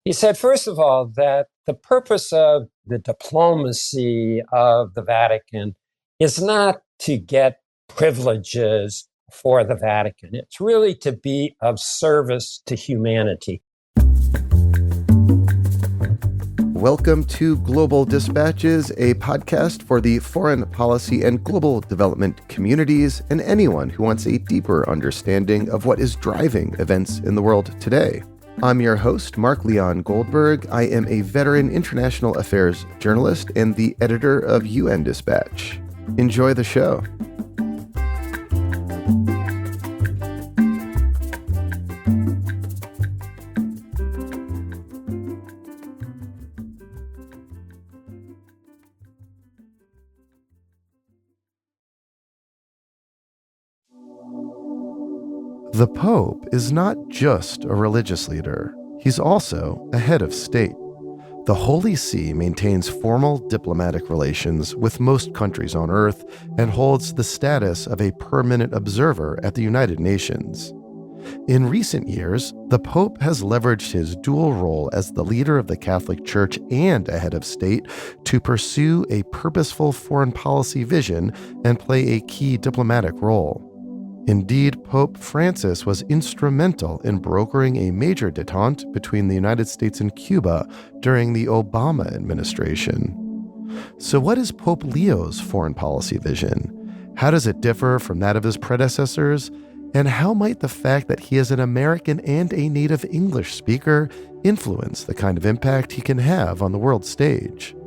He said, first of all, that the purpose of the diplomacy of the Vatican is not to get privileges for the Vatican. It's really to be of service to humanity. Welcome to Global Dispatches, a podcast for the foreign policy and global development communities and anyone who wants a deeper understanding of what is driving events in the world today. I'm your host, Mark Leon Goldberg. I am a veteran international affairs journalist and the editor of UN Dispatch. Enjoy the show. The Pope is not just a religious leader. He's also a head of state. The Holy See maintains formal diplomatic relations with most countries on Earth and holds the status of a permanent observer at the United Nations. In recent years, the Pope has leveraged his dual role as the leader of the Catholic Church and a head of state to pursue a purposeful foreign policy vision and play a key diplomatic role. Indeed, Pope Francis was instrumental in brokering a major détente between the United States and Cuba during the Obama administration. So what is Pope Leo's foreign policy vision? How does it differ from that of his predecessors? And how might the fact that he is an American and a native English speaker influence the kind of impact he can have on the world stage?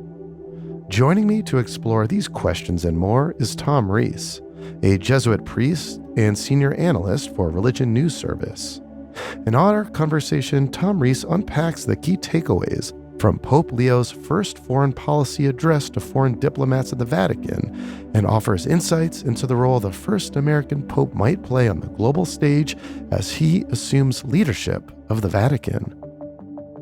Joining me to explore these questions and more is Tom Reese, a Jesuit priest and senior analyst for Religion News Service. In our conversation, Tom Reese unpacks the key takeaways from Pope Leo's first foreign policy address to foreign diplomats at the Vatican and offers insights into the role the first American pope might play on the global stage as he assumes leadership of the Vatican.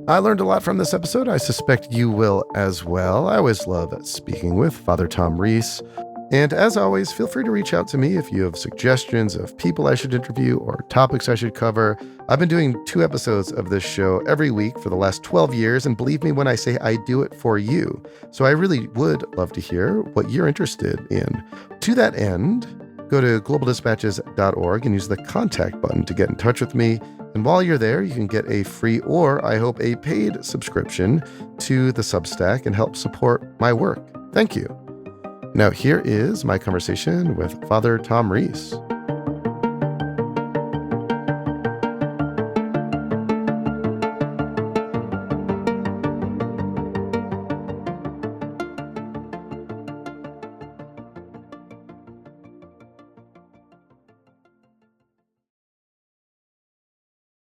I learned a lot from this episode. I suspect you will as well. I always love speaking with Father Tom Reese. And as always, feel free to reach out to me if you have suggestions of people I should interview or topics I should cover. I've been doing 2 episodes of this show every week for the last 12 years, and believe me when I say I do it for you. So I really would love to hear what you're interested in. To that end, go to globaldispatches.org and use the contact button to get in touch with me. And while you're there, you can get a free or, I hope, a paid subscription to the Substack and help support my work. Thank you. Now, here is my conversation with Father Tom Reese.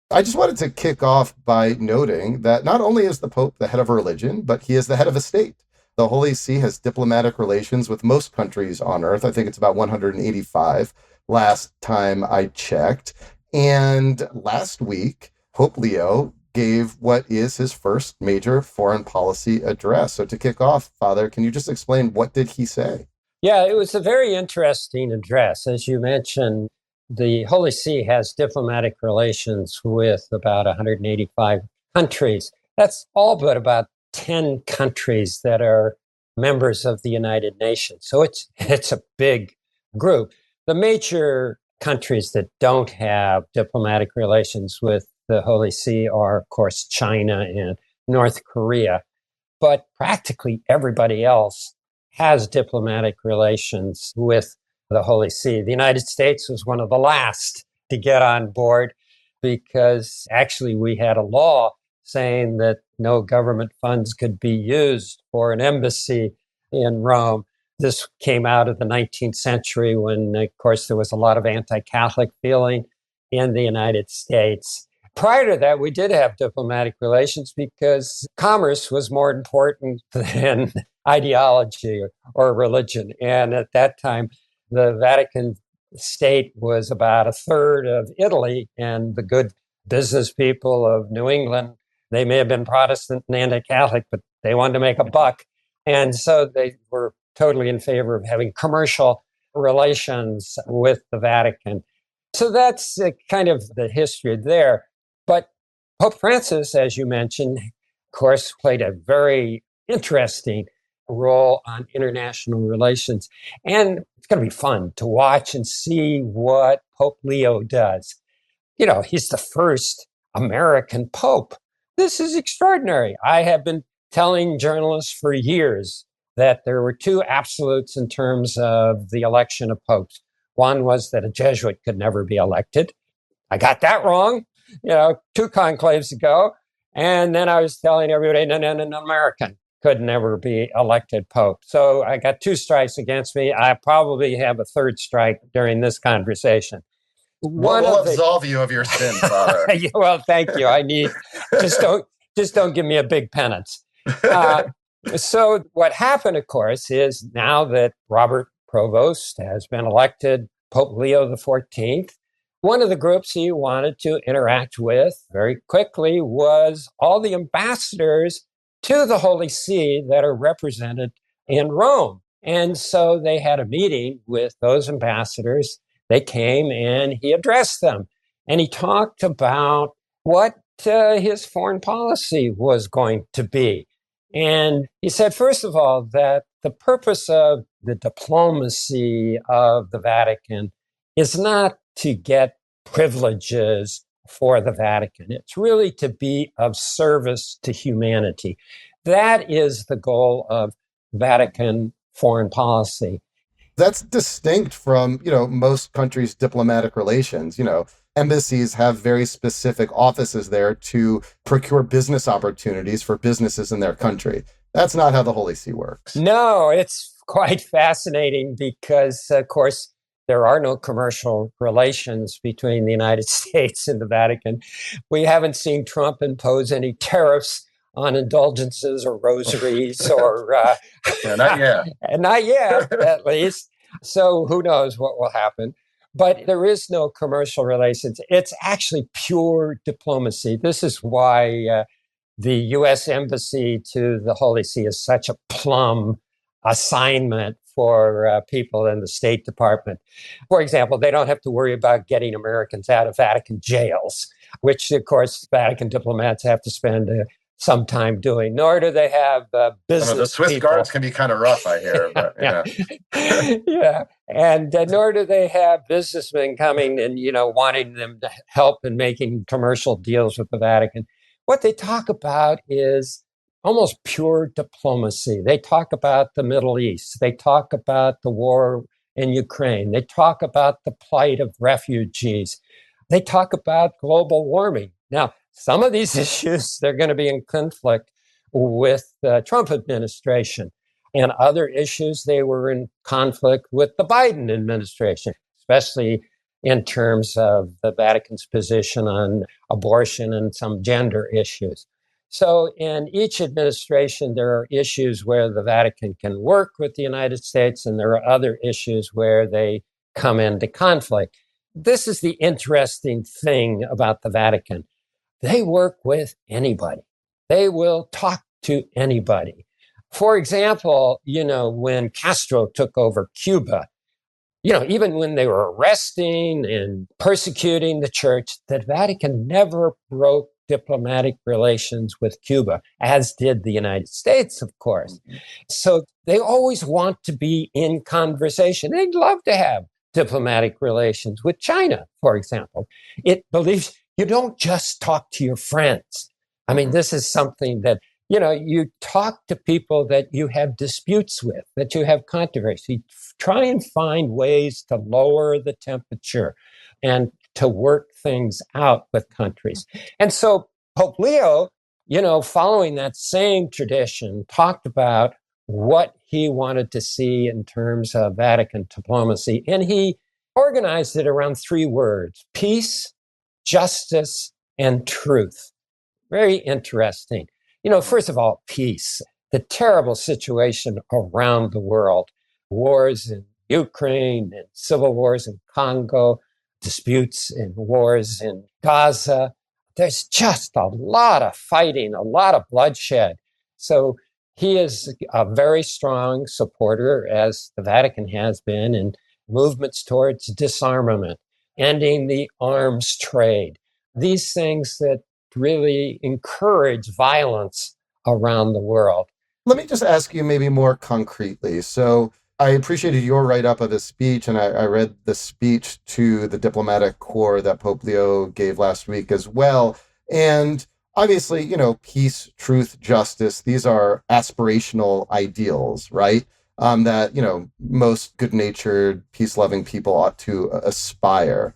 I just wanted to kick off by noting that not only is the Pope the head of a religion, but he is the head of a state. The Holy See has diplomatic relations with most countries on Earth. I think it's about 185 last time I checked. And last week, Pope Leo gave what is his first major foreign policy address. So to kick off, Father, can you just explain what did he say? Yeah, it was a very interesting address. As you mentioned, the Holy See has diplomatic relations with about 185 countries. That's all but about 10 countries that are members of the United Nations. So it's a big group. The major countries that don't have diplomatic relations with the Holy See are, of course, China and North Korea. But practically everybody else has diplomatic relations with the Holy See. The United States was one of the last to get on board because actually we had a law saying that no government funds could be used for an embassy in Rome. This came out of the 19th century when, of course, there was a lot of anti-Catholic feeling in the United States. Prior to that, we did have diplomatic relations because commerce was more important than ideology or religion. And at that time, the Vatican state was about a third of Italy, and the good business people of New England, they may have been Protestant and anti-Catholic, but they wanted to make a buck. And so they were totally in favor of having commercial relations with the Vatican. So that's kind of the history there. But Pope Francis, as you mentioned, course, played a very interesting role on international relations. And it's going to be fun to watch and see what Pope Leo does. He's the first American Pope. This is extraordinary. I have been telling journalists for years that there were two absolutes in terms of the election of popes. One was that a Jesuit could never be elected. I got that wrong, two conclaves ago. And then I was telling everybody, no, an American could never be elected Pope. So I got two strikes against me. I probably have a third strike during this conversation. We'll absolve you of your sin, Father. Well, thank you. I need just don't give me a big penance. So what happened, of course, is now that Robert Provost has been elected Pope Leo XIV, one of the groups he wanted to interact with very quickly was all the ambassadors to the Holy See that are represented in Rome. And so they had a meeting with those ambassadors. They came and he addressed them. And he talked about what his foreign policy was going to be. And he said, first of all, that the purpose of the diplomacy of the Vatican is not to get privileges for the Vatican. It's really to be of service to humanity. That is the goal of Vatican foreign policy. That's distinct from, most countries' diplomatic relations. Embassies have very specific offices there to procure business opportunities for businesses in their country. That's not how the Holy See works. No, it's quite fascinating because, of course, there are no commercial relations between the United States and the Vatican. We haven't seen Trump impose any tariffs on indulgences or rosaries or... not yet. Not yet, at least. So who knows what will happen. But there is no commercial relations. It's actually pure diplomacy. This is why the U.S. Embassy to the Holy See is such a plum assignment for people in the State Department. For example, they don't have to worry about getting Americans out of Vatican jails, which, of course, Vatican diplomats have to spend some time doing, nor do they have business the Swiss people. guards can be kind of rough, I hear. But, Yeah. And nor do they have businessmen coming and, wanting them to help in making commercial deals with the Vatican. What they talk about is almost pure diplomacy. They talk about the Middle East. They talk about the war in Ukraine. They talk about the plight of refugees. They talk about global warming. Now, some of these issues, they're going to be in conflict with the Trump administration. And other issues, they were in conflict with the Biden administration, especially in terms of the Vatican's position on abortion and some gender issues. So in each administration, there are issues where the Vatican can work with the United States, and there are other issues where they come into conflict. This is the interesting thing about the Vatican. They work with anybody. They will talk to anybody. For example, when Castro took over Cuba, even when they were arresting and persecuting the church, the Vatican never broke diplomatic relations with Cuba, as did the United States, of course. So they always want to be in conversation. They'd love to have diplomatic relations with China, for example. It believes you don't just talk to your friends. I mean, this is something that, you talk to people that you have disputes with, that you have controversy. Try and find ways to lower the temperature and to work things out with countries. And so Pope Leo, following that same tradition, talked about what he wanted to see in terms of Vatican diplomacy. And he organized it around three words: peace, justice, and truth. Very interesting. First of all, peace. The terrible situation around the world. Wars in Ukraine and civil wars in Congo, disputes and wars in Gaza. There's just a lot of fighting, a lot of bloodshed. So he is a very strong supporter, as the Vatican has been, in movements towards disarmament, ending the arms trade. These things that really encourage violence around the world. Let me just ask you maybe more concretely. So I appreciated your write-up of his speech, and I read the speech to the diplomatic corps that Pope Leo gave last week as well. And obviously, peace, truth, justice, these are aspirational ideals, right? That, most good-natured, peace-loving people ought to aspire.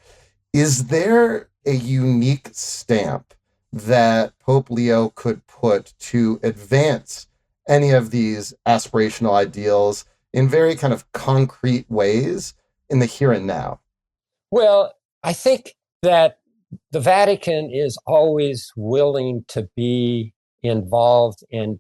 Is there a unique stamp that Pope Leo could put to advance any of these aspirational ideals in very kind of concrete ways in the here and now? Well, I think that the Vatican is always willing to be involved in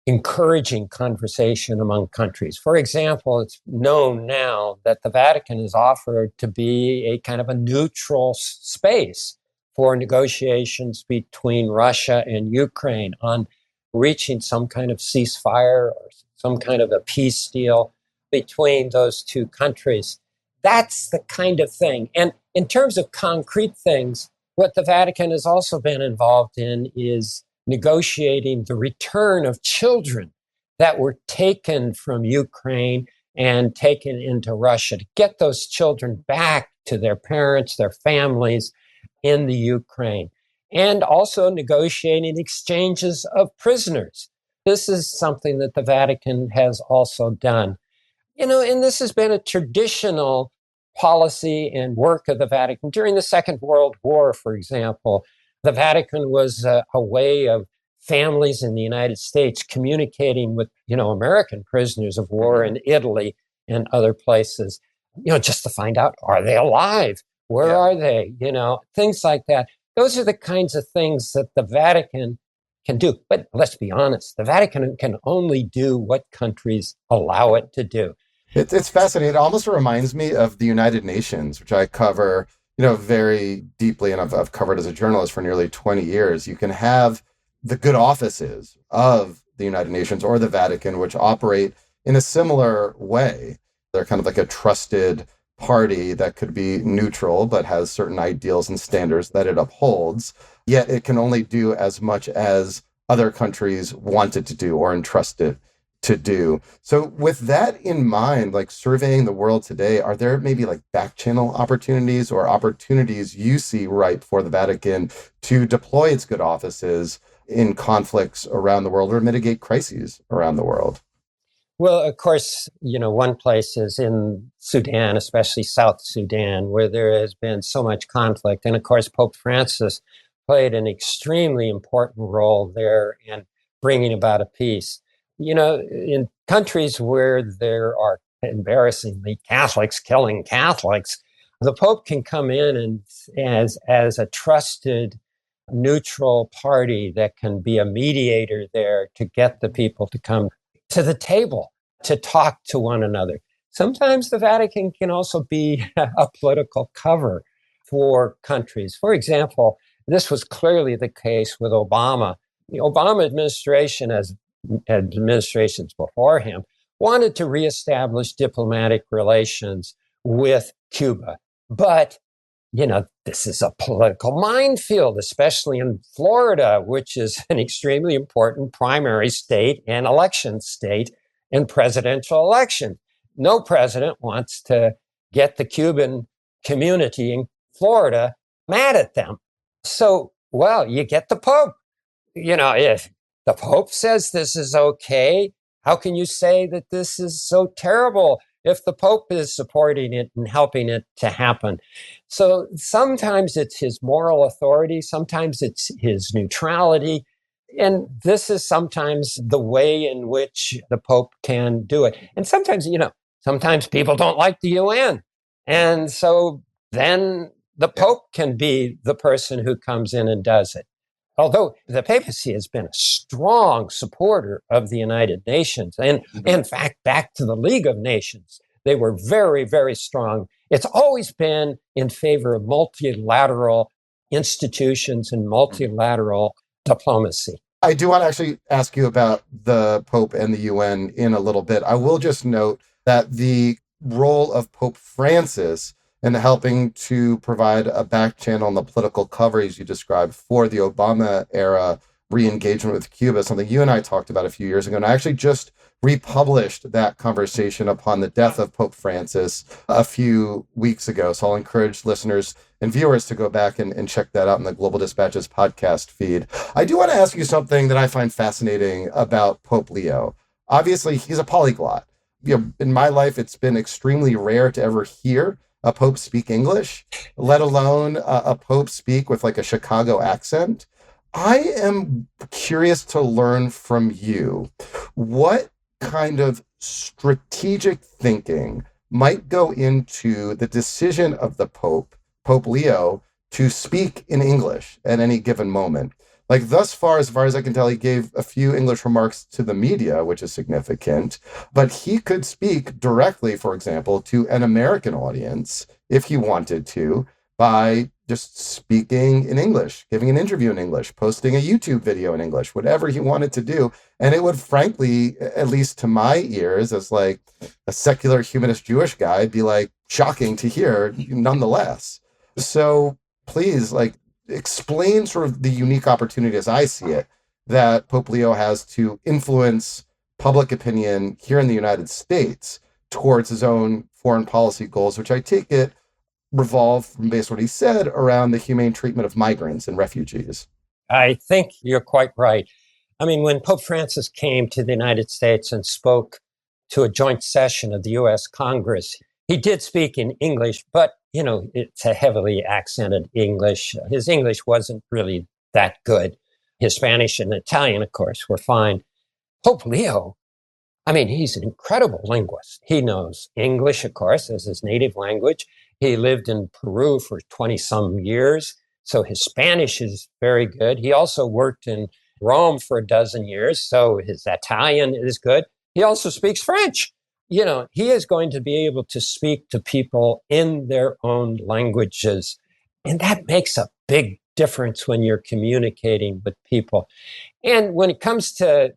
encouraging conversation among countries. For example, it's known now that the Vatican has offered to be a kind of a neutral space for negotiations between Russia and Ukraine on reaching some kind of ceasefire or some kind of a peace deal between those two countries. That's the kind of thing. And in terms of concrete things, what the Vatican has also been involved in is negotiating the return of children that were taken from Ukraine and taken into Russia, to get those children back to their parents, their families in the Ukraine, and also negotiating exchanges of prisoners. This is something that the Vatican has also done. And this has been a traditional policy and work of the Vatican. During the Second World War, for example, the Vatican was a way of families in the United States communicating with, American prisoners of war in Italy and other places, just to find out, are they alive? Where are they? Things like that. Those are the kinds of things that the Vatican can do. But let's be honest, the Vatican can only do what countries allow it to do. It's fascinating. It almost reminds me of the United Nations, which I cover, very deeply, and I've covered as a journalist for nearly 20 years. You can have the good offices of the United Nations or the Vatican, which operate in a similar way. They're kind of like a trusted party that could be neutral, but has certain ideals and standards that it upholds. Yet it can only do as much as other countries want it to do or entrust it to do. So with that in mind, like surveying the world today, are there maybe like back channel opportunities or opportunities you see ripe for the Vatican to deploy its good offices in conflicts around the world or mitigate crises around the world? Well, of course, one place is in Sudan, especially South Sudan, where there has been so much conflict. And of course, Pope Francis played an extremely important role there in bringing about a peace. In countries where there are embarrassingly Catholics killing Catholics, the Pope can come in and as a trusted neutral party that can be a mediator there to get the people to come to the table to talk to one another. Sometimes the Vatican can also be a political cover for countries. For example, this was clearly the case with Obama. The Obama administration, as administrations before him, wanted to reestablish diplomatic relations with Cuba. But this is a political minefield, especially in Florida, which is an extremely important primary state and election state in presidential election. No president wants to get the Cuban community in Florida mad at them. So, you get the Pope. If the Pope says this is okay, how can you say that this is so terrible if the Pope is supporting it and helping it to happen? So sometimes it's his moral authority, sometimes it's his neutrality, and this is sometimes the way in which the Pope can do it. And sometimes, sometimes people don't like the UN. And so then the Pope can be the person who comes in and does it. Although the papacy has been a strong supporter of the United Nations, and in fact, back to the League of Nations, they were very, very strong. It's always been in favor of multilateral institutions and multilateral diplomacy. I do want to actually ask you about the Pope and the UN in a little bit. I will just note that the role of Pope Francis in helping to provide a back channel on the political coverage you described for the Obama era re-engagement with Cuba, something you and I talked about a few years ago. And I actually just republished that conversation upon the death of Pope Francis a few weeks ago. So I'll encourage listeners and viewers to go back and check that out in the Global Dispatches podcast feed. I do want to ask you something that I find fascinating about Pope Leo. Obviously, he's a polyglot. In my life, it's been extremely rare to ever hear a pope speak English, let alone a pope speak with like a Chicago accent. I am curious to learn from you what kind of strategic thinking might go into the decision of the Pope Leo, to speak in English at any given moment. Like thus far as I can tell, he gave a few English remarks to the media, which is significant, but he could speak directly, for example, to an American audience if he wanted to by just speaking in English, giving an interview in English, posting a YouTube video in English, whatever he wanted to do. And it would frankly, at least to my ears as like a secular humanist Jewish guy, be like shocking to hear nonetheless. So please, like, explain sort of the unique opportunity as I see it that Pope Leo has to influence public opinion here in the United States towards his own foreign policy goals, which I take it revolve, based on what he said, around the humane treatment of migrants and refugees. I think you're quite right. I mean, when Pope Francis came to the United States and spoke to a joint session of the U.S. Congress, he did speak in English, but, it's a heavily accented English. His English wasn't really that good. His Spanish and Italian, of course, were fine. Pope Leo, I mean, he's an incredible linguist. He knows English, of course, as his native language. He lived in Peru for 20-some years, so his Spanish is very good. He also worked in Rome for a dozen years, so his Italian is good. He also speaks French. He is going to be able to speak to people in their own languages. And that makes a big difference when you're communicating with people. And when it comes to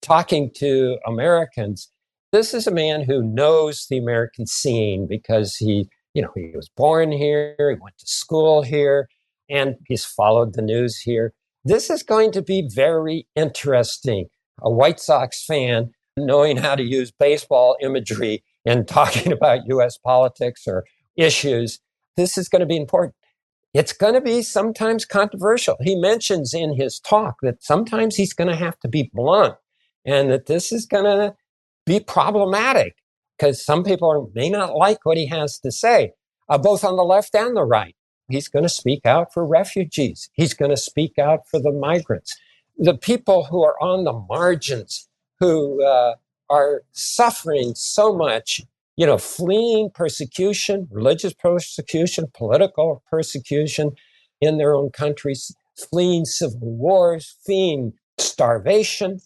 talking to Americans, this is a man who knows the American scene because he was born here, he went to school here, and he's followed the news here. This is going to be very interesting. A White Sox fan knowing how to use baseball imagery and talking about U.S. politics or issues, this is going to be important. It's going to be sometimes controversial. He mentions in his talk that sometimes he's going to have to be blunt and that this is going to be problematic because some people may not like what he has to say, both on the left and the right. He's going to speak out for refugees. He's going to speak out for the migrants, the people who are on the margins, who are suffering so much, fleeing persecution, religious persecution, political persecution in their own countries, fleeing civil wars, fleeing starvation,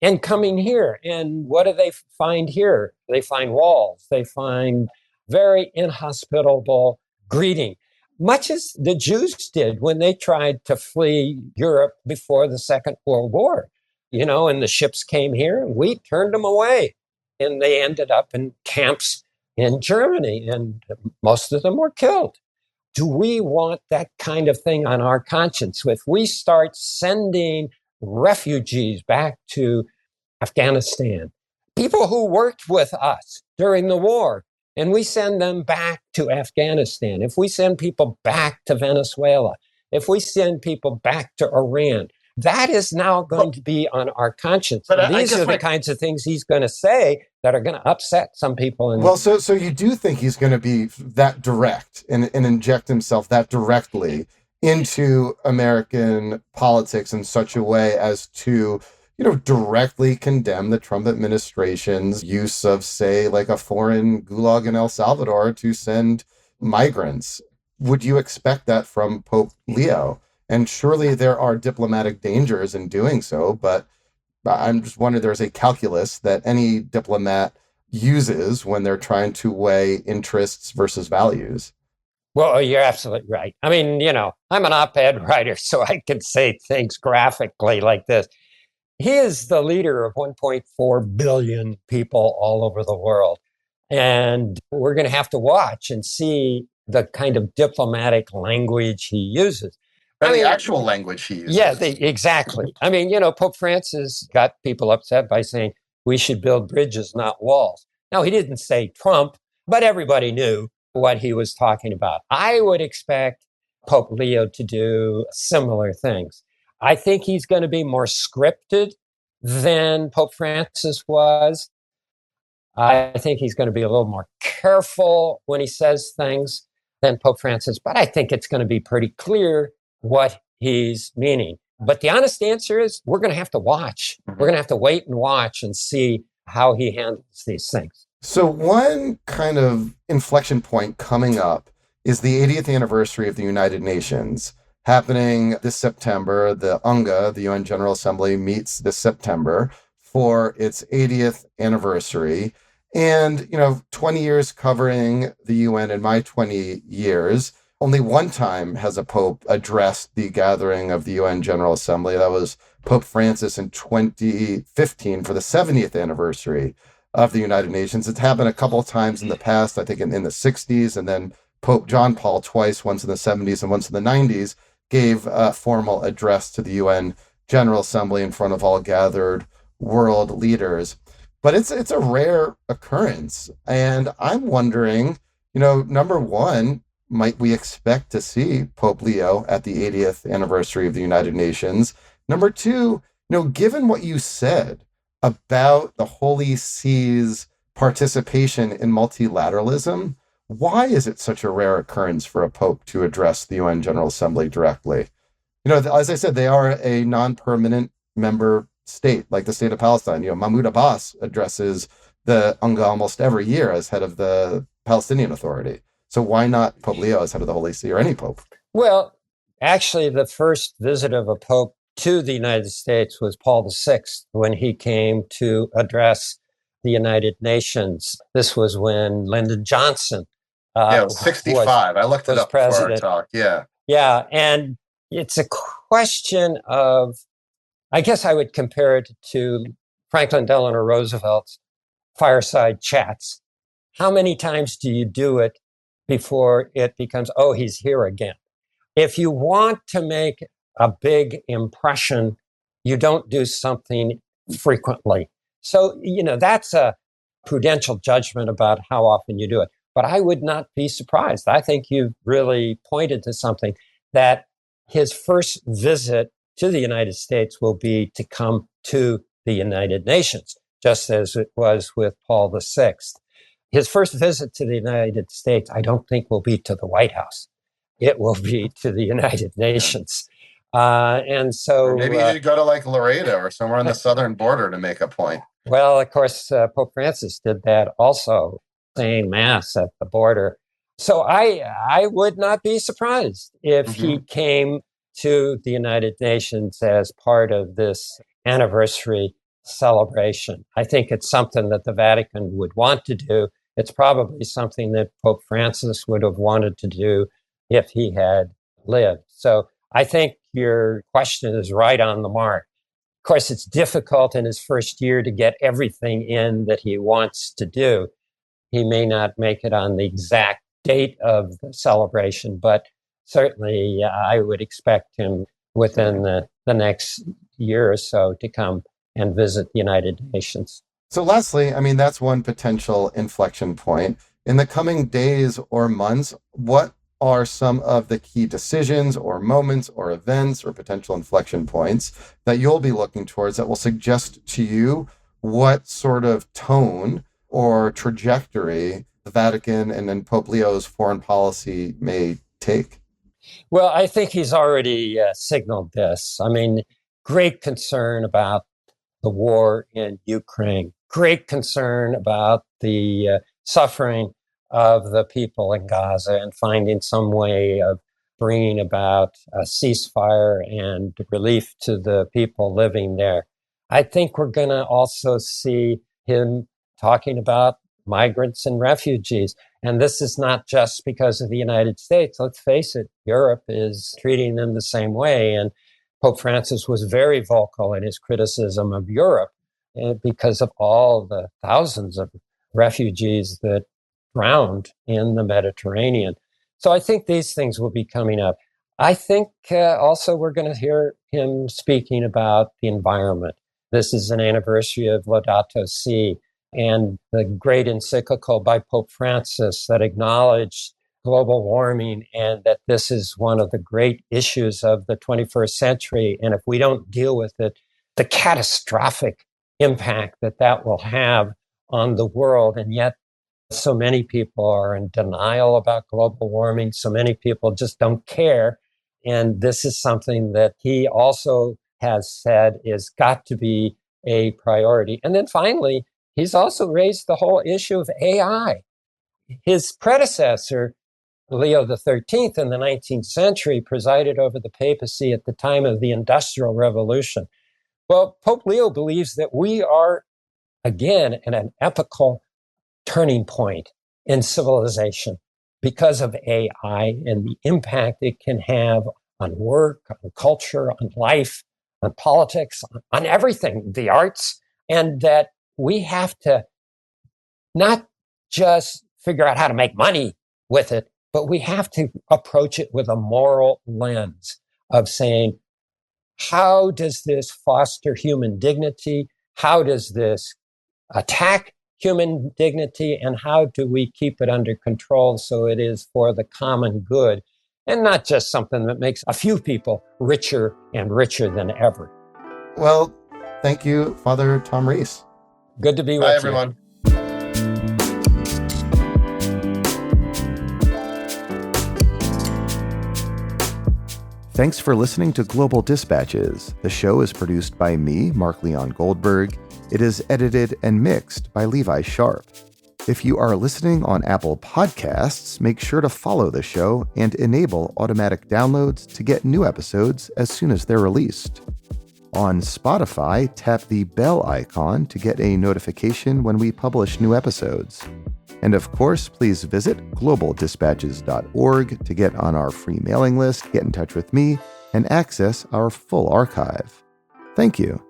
and coming here. And what do they find here? They find walls. They find very inhospitable greeting, much as the Jews did when they tried to flee Europe before the Second World War. And the ships came here and we turned them away. And they ended up in camps in Germany and most of them were killed. Do we want that kind of thing on our conscience? If we start sending refugees back to Afghanistan, people who worked with us during the war, and we send them back to Afghanistan, if we send people back to Venezuela, if we send people back to Iran, that is now going to be on our conscience. These are the kinds of things he's going to say that are going to upset some people. So you do think he's going to be that direct and inject himself that directly into American politics in such a way as to, directly condemn the Trump administration's use of, say, like a foreign gulag in El Salvador to send migrants? Would you expect that from Pope Leo? And surely there are diplomatic dangers in doing so, but I'm just wondering, there's a calculus that any diplomat uses when they're trying to weigh interests versus values. Well, you're absolutely right. I mean, I'm an op-ed writer, so I can say things graphically like this. He is the leader of 1.4 billion people all over the world. And we're going to have to watch and see the kind of diplomatic language he uses. And the actual language he uses. Yeah, exactly. I mean, Pope Francis got people upset by saying we should build bridges, not walls. Now, he didn't say Trump, but everybody knew what he was talking about. I would expect Pope Leo to do similar things. I think he's going to be more scripted than Pope Francis was. I think he's going to be a little more careful when he says things than Pope Francis, but I think it's going to be pretty clear what he's meaning. But the honest answer is we're going to have to watch. We're going to have to wait and watch and see how he handles these things. So one kind of inflection point coming up is the 80th anniversary of the United Nations happening this September. The UNGA, the UN General Assembly, meets this September for its 80th anniversary. And, 20 years covering the UN in my 20 years, only one time has a pope addressed the gathering of the UN General Assembly. That was Pope Francis in 2015 for the 70th anniversary of the United Nations. It's happened a couple of times in the past, I think in the 60s, and then Pope John Paul twice, once in the 70s and once in the 90s, gave a formal address to the UN General Assembly in front of all gathered world leaders. But it's a rare occurrence. And I'm wondering, number one, might we expect to see Pope Leo at the 80th anniversary of the United Nations? Number two, given what you said about the Holy See's participation in multilateralism, why is it such a rare occurrence for a pope to address the UN General Assembly directly? As I said, they are a non-permanent member state, like the state of Palestine. Mahmoud Abbas addresses the UNGA almost every year as head of the Palestinian Authority. So why not Pope Leo as head of the Holy See or any pope? Well, actually, the first visit of a pope to the United States was Paul VI when he came to address the United Nations. This was when Lyndon Johnson it was 65. I looked it up before our talk. Yeah. Yeah. And it's a question of, I guess I would compare it to Franklin Delano Roosevelt's fireside chats. How many times do you do it before it becomes, oh, he's here again? If you want to make a big impression, you don't do something frequently. So, that's a prudential judgment about how often you do it. But I would not be surprised. I think you've really pointed to something, that his first visit to the United States will be to come to the United Nations, just as it was with Paul VI. His first visit to the United States, I don't think will be to the White House. It will be to the United Nations. And so or maybe you go to like Laredo or somewhere on the southern border to make a point. Well, of course, Pope Francis did that also, saying Mass at the border. So I would not be surprised if he came to the United Nations as part of this anniversary celebration. I think it's something that the Vatican would want to do. It's probably something that Pope Francis would have wanted to do if he had lived. So I think your question is right on the mark. Of course, it's difficult in his first year to get everything in that he wants to do. He may not make it on the exact date of the celebration, but certainly I would expect him within the next year or so to come and visit the United Nations. So lastly, that's one potential inflection point. In the coming days or months, what are some of the key decisions or moments or events or potential inflection points that you'll be looking towards that will suggest to you what sort of tone or trajectory the Vatican and then Pope Leo's foreign policy may take? Well, I think he's already signaled this. Great concern about the war in Ukraine, great concern about the suffering of the people in Gaza and finding some way of bringing about a ceasefire and relief to the people living there. I think we're going to also see him talking about migrants and refugees. And this is not just because of the United States. Let's face it, Europe is treating them the same way. And Pope Francis was very vocal in his criticism of Europe because of all the thousands of refugees that drowned in the Mediterranean. So I think these things will be coming up. I think also we're going to hear him speaking about the environment. This is an anniversary of Laudato Si and the great encyclical by Pope Francis that acknowledged global warming and that this is one of the great issues of the 21st century. And if we don't deal with it, the catastrophic impact that will have on the world. And yet, so many people are in denial about global warming. So many people just don't care. And this is something that he also has said is got to be a priority. And then finally, he's also raised the whole issue of AI. His predecessor, Leo XIII, in the 19th century, presided over the papacy at the time of the Industrial Revolution. Well, Pope Leo believes that we are, again, at an epochal turning point in civilization because of AI and the impact it can have on work, on culture, on life, on politics, on everything, the arts, and that we have to not just figure out how to make money with it, but we have to approach it with a moral lens of saying, how does this foster human dignity? How does this attack human dignity? And how do we keep it under control so it is for the common good and not just something that makes a few people richer and richer than ever? Well, thank you, Father Tom Reese. Good to be with you. Bye, everyone. Thanks for listening to Global Dispatches. The show is produced by me, Mark Leon Goldberg. It is edited and mixed by Levi Sharp. If you are listening on Apple Podcasts, make sure to follow the show and enable automatic downloads to get new episodes as soon as they're released. On Spotify, tap the bell icon to get a notification when we publish new episodes. And of course, please visit globaldispatches.org to get on our free mailing list, get in touch with me, and access our full archive. Thank you.